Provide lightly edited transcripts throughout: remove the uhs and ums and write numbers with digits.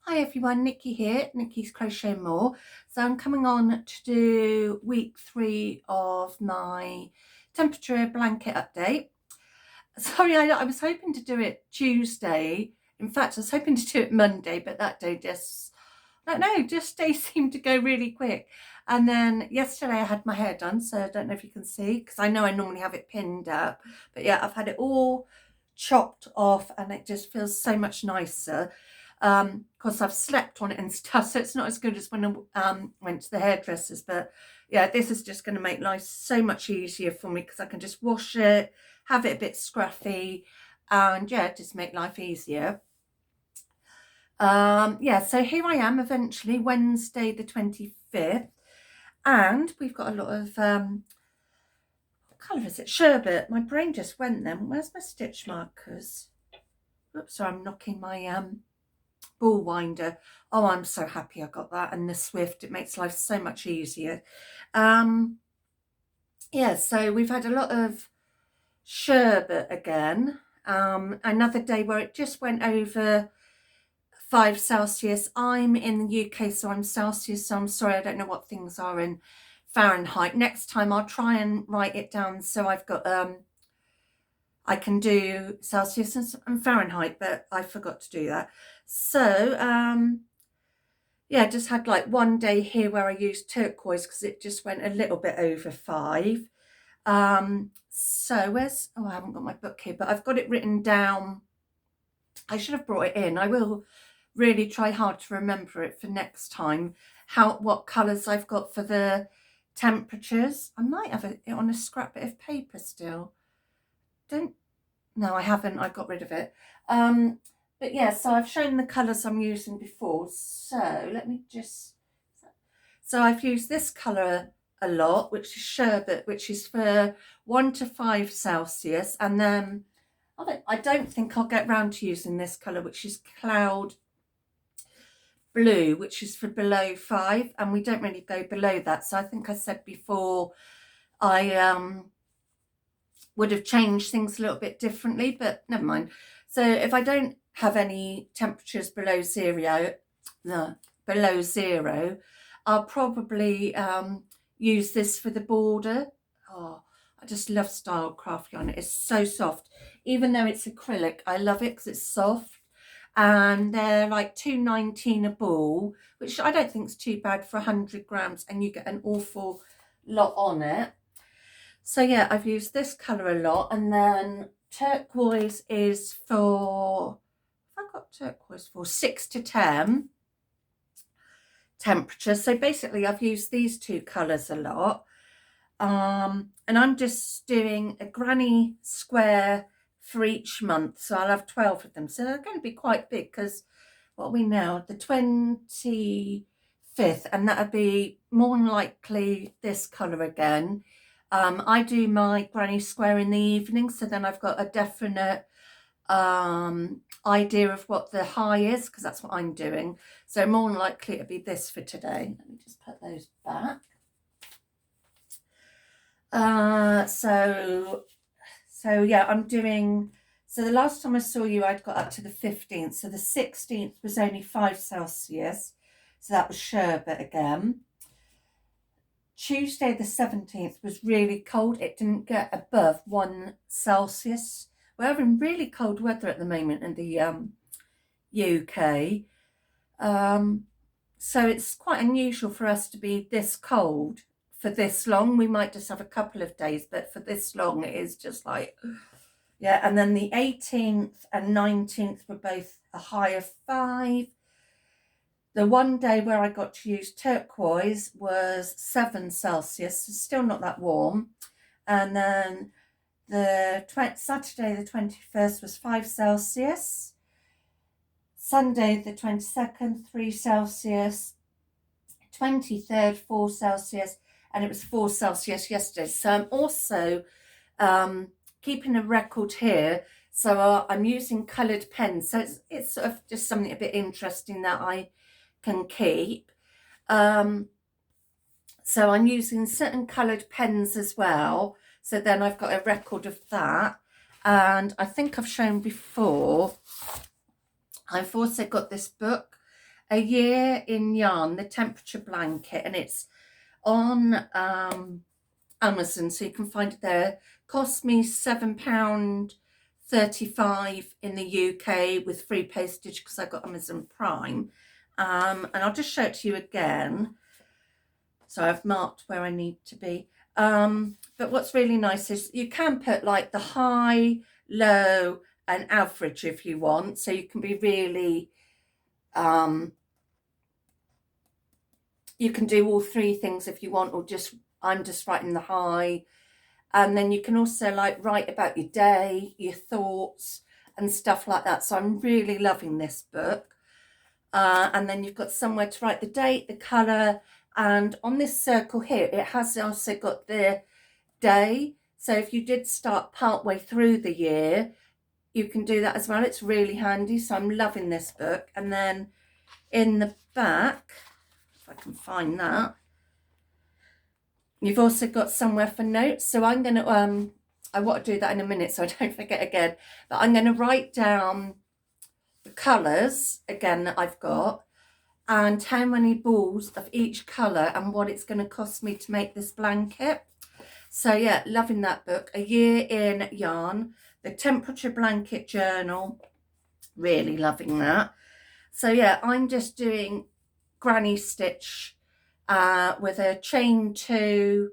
Hi everyone, Nikki here, Nikki's Crochet More. So I'm coming on to do week 3 of my temperature blanket update. Sorry, I was hoping to do it Tuesday. In fact, I was hoping to do it Monday, but that day I don't know, just days seemed to go really quick. And then yesterday I had my hair done, so I don't know if you can see, because I know I normally have it pinned up. But yeah, I've had it all chopped off and it just feels so much nicer. Because I've slept on it and stuff, so it's not as good as when I went to the hairdressers. But yeah, this is just going to make life so much easier for me because I can just wash it, have it a bit scruffy, and yeah, just make life easier. Yeah, so here I am eventually Wednesday the 25th, and we've got a lot of what colour is it? Sherbet. My brain just went then. Where's my stitch markers? Oops, so I'm knocking my ball winder. Oh, I'm so happy I got that, and the Swift, it makes life so much easier. Yeah, so we've had a lot of sherbet again. Another day where it just went over 5 Celsius. I'm in the UK, so I'm Celsius, so I'm sorry, I don't know what things are in Fahrenheit. Next time I'll try and write it down so I've got I can do Celsius and Fahrenheit, but I forgot to do that. So yeah, just had like one day here where I used turquoise because it just went a little bit over 5. So where's, oh, I haven't got my book here, but I've got it written down. I should have brought it in. I will really try hard to remember it for next time, what colours I've got for the temperatures. I might have it on a scrap bit of paper still. No, I haven't. I got rid of it. But yeah, so I've shown the colours I'm using before. So let me just, so I've used this colour a lot, which is sherbet, which is for 1 to 5 Celsius. And then I don't think I'll get round to using this colour, which is cloud blue, which is for below 5. And we don't really go below that. So I think I said before I would have changed things a little bit differently, but never mind. So if I don't have any temperatures below zero, I'll probably use this for the border. Oh, I just love style craft yarn. It's so soft. Even though it's acrylic, I love it because it's soft. And they're like £2.19 a ball, which I don't think is too bad for 100 grams, and you get an awful lot on it. So yeah, I've used this colour a lot, and then turquoise is for, I got turquoise for 6 to 10 temperature. So basically I've used these two colours a lot. And I'm just doing a granny square for each month. So I'll have 12 of them. So they're going to be quite big because what are we now? The 25th, and that'll be more than likely this colour again. I do my granny square in the evening, so then I've got a definite idea of what the high is, because that's what I'm doing. So more than likely it'll be this for today. Let me just put those back. So yeah, I'm doing, so the last time I saw you I'd got up to the 15th, so the 16th was only 5 Celsius, so that was sherbet again. Tuesday the 17th was really cold. It didn't get above 1 Celsius. We're having really cold weather at the moment in the UK. So it's quite unusual for us to be this cold for this long. We might just have a couple of days, but for this long it is just like, yeah. And then the 18th and 19th were both a high of 5. The one day where I got to use turquoise was 7 Celsius, so still not that warm. And then the Saturday the 21st was 5 Celsius. Sunday the 22nd, 3 Celsius. 23rd, 4 Celsius. And it was 4 Celsius yesterday. So I'm also keeping a record here. So I'm using coloured pens. So it's sort of just something a bit interesting that I can keep. So I'm using certain coloured pens as well, so then I've got a record of that. And I think I've shown before, I've also got this book, A Year in Yarn, the temperature blanket, and it's on Amazon, so you can find it there. Cost me £7.35 in the UK with free postage because I got Amazon Prime. And I'll just show it to you again. So I've marked where I need to be. But what's really nice is you can put like the high, low, and average if you want. So you can be really, you can do all three things if you want, or just, I'm just writing the high. And then you can also like write about your day, your thoughts and stuff like that. So I'm really loving this book. And then you've got somewhere to write the date, the colour, and on this circle here, it has also got the day. So if you did start partway through the year, you can do that as well. It's really handy. So I'm loving this book. And then in the back, if I can find that, you've also got somewhere for notes. So I'm going to, I want to do that in a minute so I don't forget again. But I'm going to write down the colours again that I've got and how many balls of each colour and what it's going to cost me to make this blanket. So yeah, loving that book. A Year in Yarn, the temperature blanket journal, really loving that. So yeah, I'm just doing granny stitch with a chain 2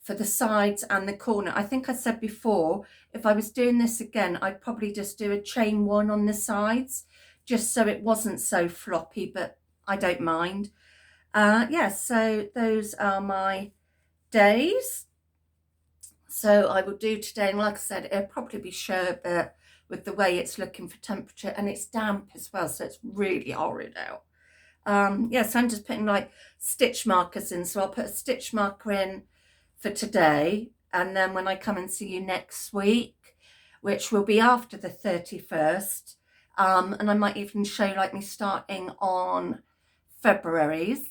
for the sides and the corner. I think I said before, if I was doing this again, I'd probably just do a chain 1 on the sides, just so it wasn't so floppy, but I don't mind. Yeah, so those are my days. So I will do today, and like I said, it'll probably be sherbet with the way it's looking for temperature, and it's damp as well, so it's really horrid out. Yeah, so I'm just putting like stitch markers in. So I'll put a stitch marker in for today, and then when I come and see you next week, which will be after the 31st, and I might even show like me starting on February's.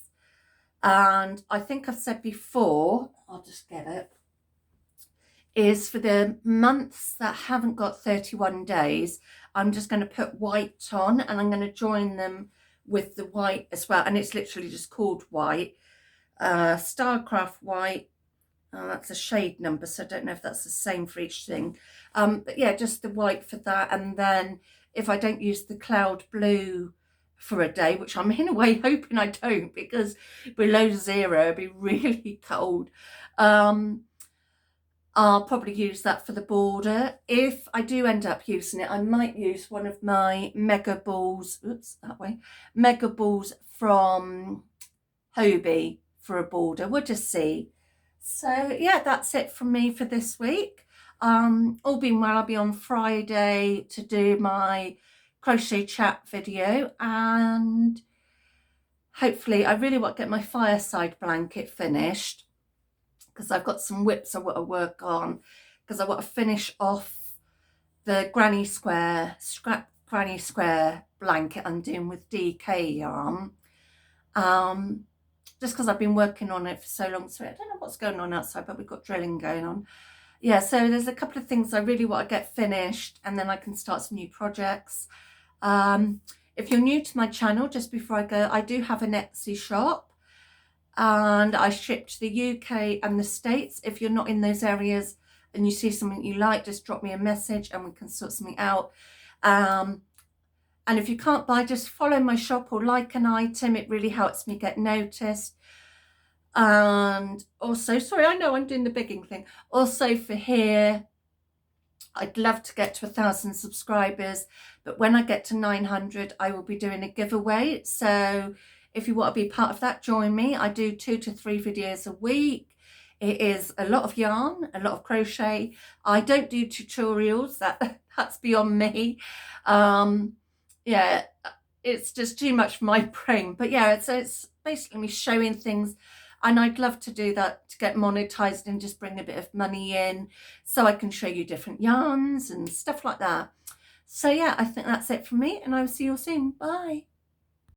And I think I've said before, I'll just get it, is for the months that haven't got 31 days, I'm just going to put white on, and I'm going to join them with the white as well. And it's literally just called white, Starcraft white. That's a shade number, so I don't know if that's the same for each thing. But yeah, just the white for that. And then if I don't use the cloud blue for a day, which I'm in a way hoping I don't, because below 0 it'll be really cold, I'll probably use that for the border. If I do end up using it, I might use one of my mega balls, mega balls from Hobie for a border. We'll just see. So yeah, that's it from me for this week. All being well, I'll be on Friday to do my crochet chat video, and hopefully I really want to get my fireside blanket finished, because I've got some whips I want to work on, because I want to finish off the granny square, scrap granny square blanket I'm doing with DK yarn. Just because I've been working on it for so long, so I don't know what's going on outside, but we've got drilling going on. Yeah, so there's a couple of things I really want to get finished, and then I can start some new projects. If you're new to my channel, just before I go, I do have an Etsy shop, and I ship to the UK and the States. If you're not in those areas and you see something you like, just drop me a message and we can sort something out. And if you can't buy, just follow my shop or like an item. It really helps me get noticed. And also, sorry, I know I'm doing the bigging thing. Also for here, I'd love to get to 1,000 subscribers, but when I get to 900, I will be doing a giveaway. So if you want to be part of that, join me. I do 2 to 3 videos a week. It is a lot of yarn, a lot of crochet. I don't do tutorials. That's beyond me. Yeah, it's just too much for my brain. But yeah, so it's basically me showing things, and I'd love to do that to get monetized and just bring a bit of money in, so I can show you different yarns and stuff like that. So yeah, I think that's it from me, and I will see you all soon. Bye.